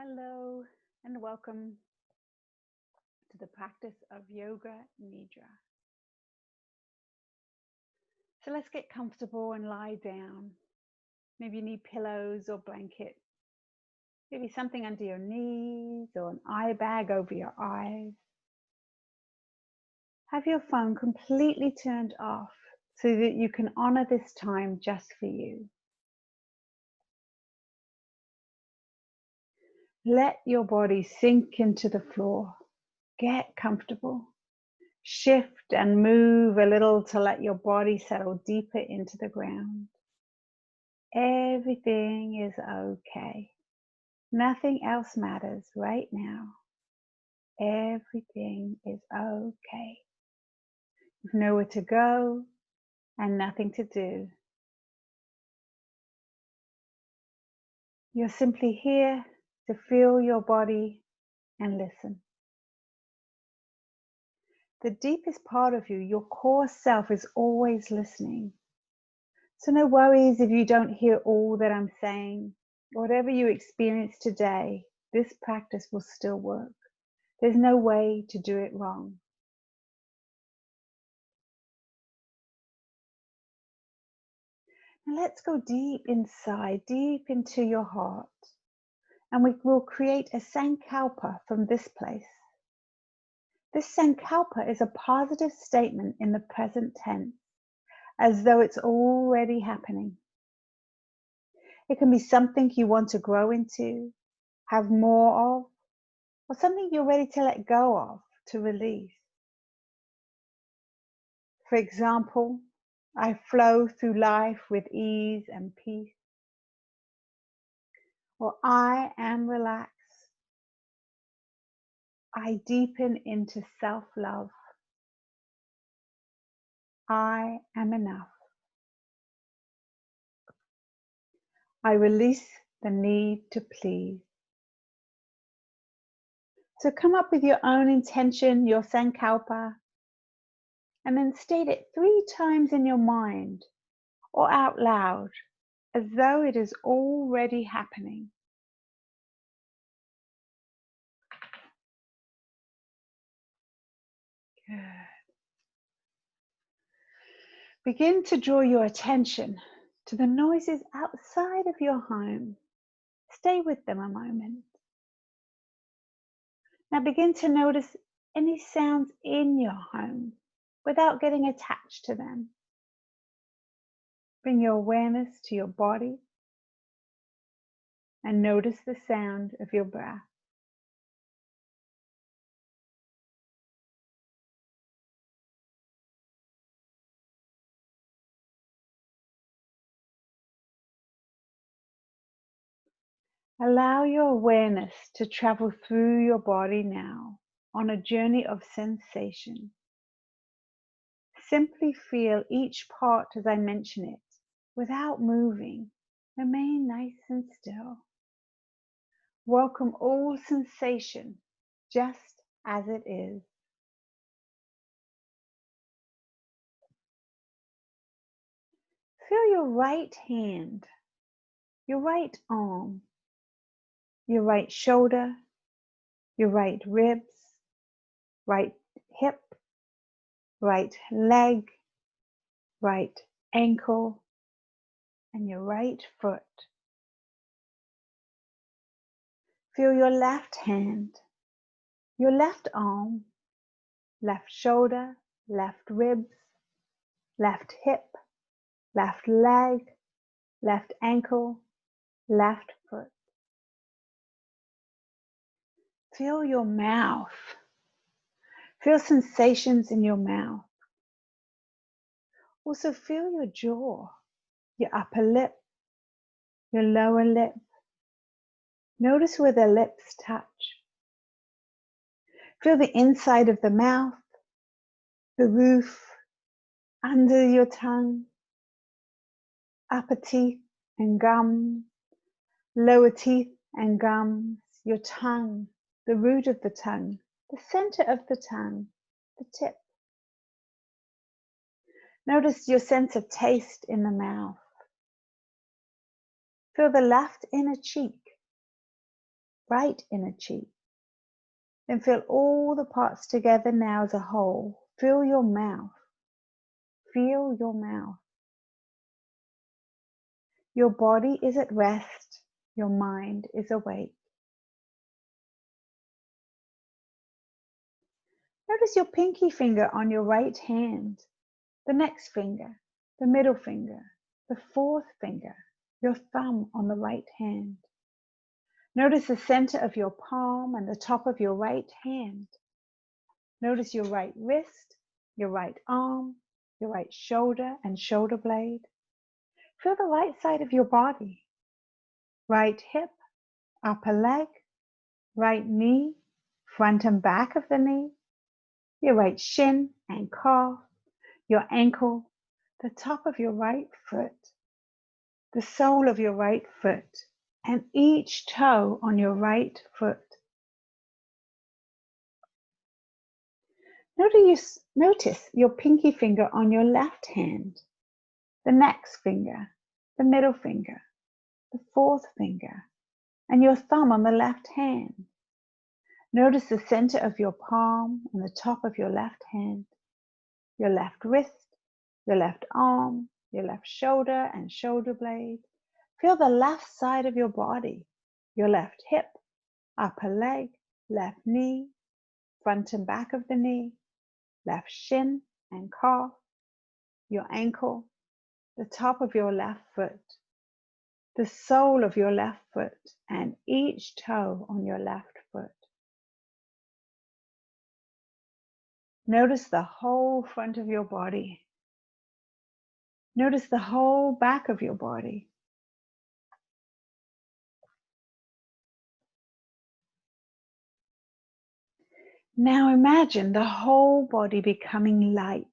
Hello and welcome to the practice of Yoga Nidra. So let's get comfortable and lie down. Maybe you need pillows or blanket. Maybe something under your knees or an eye bag over your eyes. Have your phone completely turned off so that you can honor this time just for you. Let your body sink into the floor. Get comfortable. Shift and move a little to let your body settle deeper into the ground. Everything is okay. Nothing else matters right now. Everything is okay. You've nowhere to go and nothing to do. You're simply here to feel your body and listen. The deepest part of you, your core self, is always listening. So no worries if you don't hear all that I'm saying. Whatever you experience today, this practice will still work. There's no way to do it wrong. Now let's go deep inside, deep into your heart. And we will create a sankalpa from this place. This sankalpa is a positive statement in the present tense, as though it's already happening. It can be something you want to grow into, have more of, or something you're ready to let go of, to release. For example, I flow through life with ease and peace. Or I am relaxed. I deepen into self-love. I am enough. I release the need to please. So come up with your own intention, your sankalpa, and then state it 3 times in your mind or out loud, as though it is already happening. Good. Begin to draw your attention to the noises outside of your home. Stay with them a moment. Now begin to notice any sounds in your home without getting attached to them. Bring your awareness to your body and notice the sound of your breath. Allow your awareness to travel through your body now on a journey of sensation. Simply feel each part as I mention it without moving. Remain nice and still. Welcome all sensation just as it is. Feel your right hand, your right arm, your right shoulder, your right ribs, right hip, right leg, right ankle, and your right foot. Feel your left hand, your left arm, left shoulder, left ribs, left hip, left leg, left ankle, left foot. Feel your mouth. Feel sensations in your mouth. Also feel your jaw, your upper lip, your lower lip. Notice where the lips touch. Feel the inside of the mouth, the roof, under your tongue, upper teeth and gums, lower teeth and gums, your tongue, the root of the tongue, the center of the tongue, the tip. Notice your sense of taste in the mouth. Feel the left inner cheek, right inner cheek. Then feel all the parts together now as a whole. Feel your mouth. Feel your mouth. Your body is at rest. Your mind is awake. Notice your pinky finger on your right hand, the next finger, the middle finger, the fourth finger, your thumb on the right hand. Notice the center of your palm and the top of your right hand. Notice your right wrist, your right arm, your right shoulder and shoulder blade. Feel the right side of your body. Right hip, upper leg, right knee, front and back of the knee, your right shin and calf, your ankle, the top of your right foot, the sole of your right foot, and each toe on your right foot. Notice your pinky finger on your left hand, the next finger, the middle finger, the fourth finger, and your thumb on the left hand. Notice the center of your palm and the top of your left hand, your left wrist, your left arm, your left shoulder and shoulder blade. Feel the left side of your body, your left hip, upper leg, left knee, front and back of the knee, left shin and calf, your ankle, the top of your left foot, the sole of your left foot, and each toe on your left foot. Notice the whole front of your body. Notice the whole back of your body. Now imagine the whole body becoming light,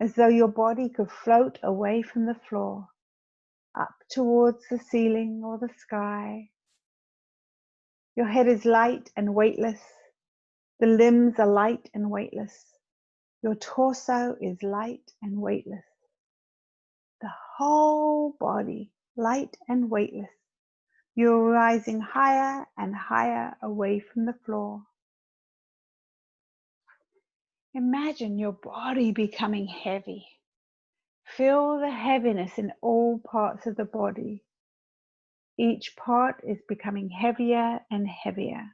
as though your body could float away from the floor, up towards the ceiling or the sky. Your head is light and weightless. The limbs are light and weightless. Your torso is light and weightless. The whole body light and weightless. You're rising higher and higher away from the floor. Imagine your body becoming heavy. Feel the heaviness in all parts of the body. Each part is becoming heavier and heavier.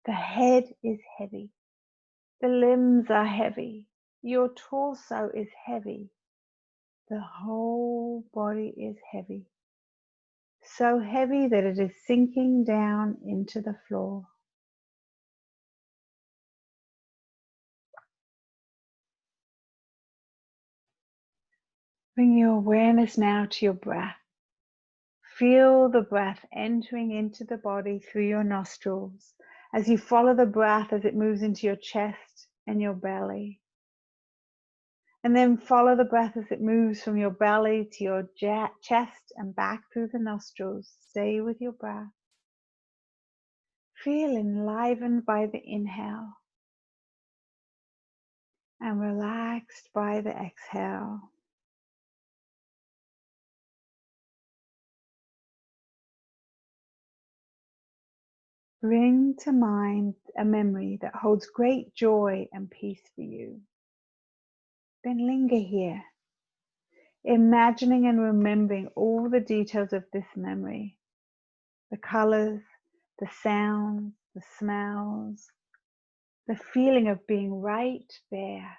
The head is heavy. The limbs are heavy. Your torso is heavy. The whole body is heavy. So heavy that it is sinking down into the floor. Bring your awareness now to your breath. Feel the breath entering into the body through your nostrils as you follow the breath as it moves into your chest and your belly. And then follow the breath as it moves from your belly to your chest and back through the nostrils. Stay with your breath. Feel enlivened by the inhale and relaxed by the exhale. Bring to mind a memory that holds great joy and peace for you. Then linger here, imagining and remembering all the details of this memory, the colors, the sounds, the smells, the feeling of being right there.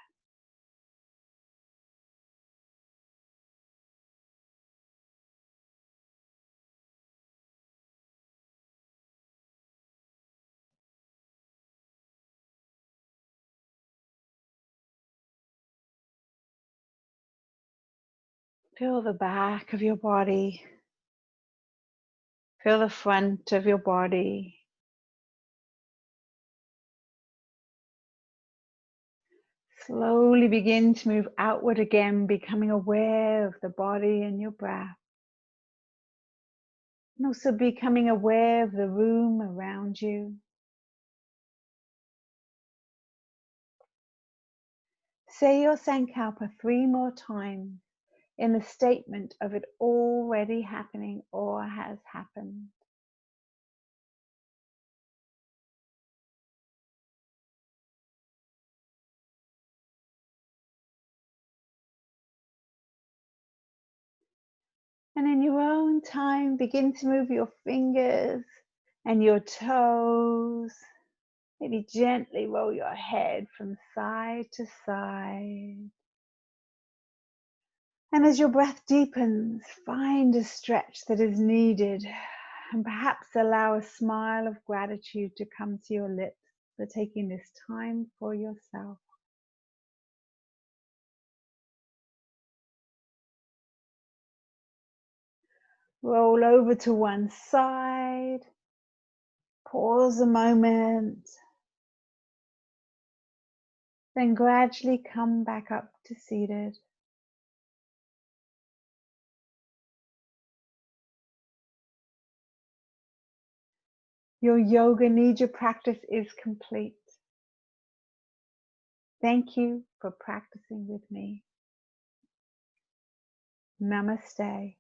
Feel the back of your body. Feel the front of your body. Slowly begin to move outward again, becoming aware of the body and your breath. And also becoming aware of the room around you. Say your Sankalpa 3 more times in the statement of it already happening or has happened. And in your own time, begin to move your fingers and your toes. Maybe gently roll your head from side to side. And as your breath deepens, find a stretch that is needed, and perhaps allow a smile of gratitude to come to your lips for taking this time for yourself. Roll over to one side, pause a moment, then gradually come back up to seated. Your yoga nidra practice is complete. Thank you for practicing with me. Namaste.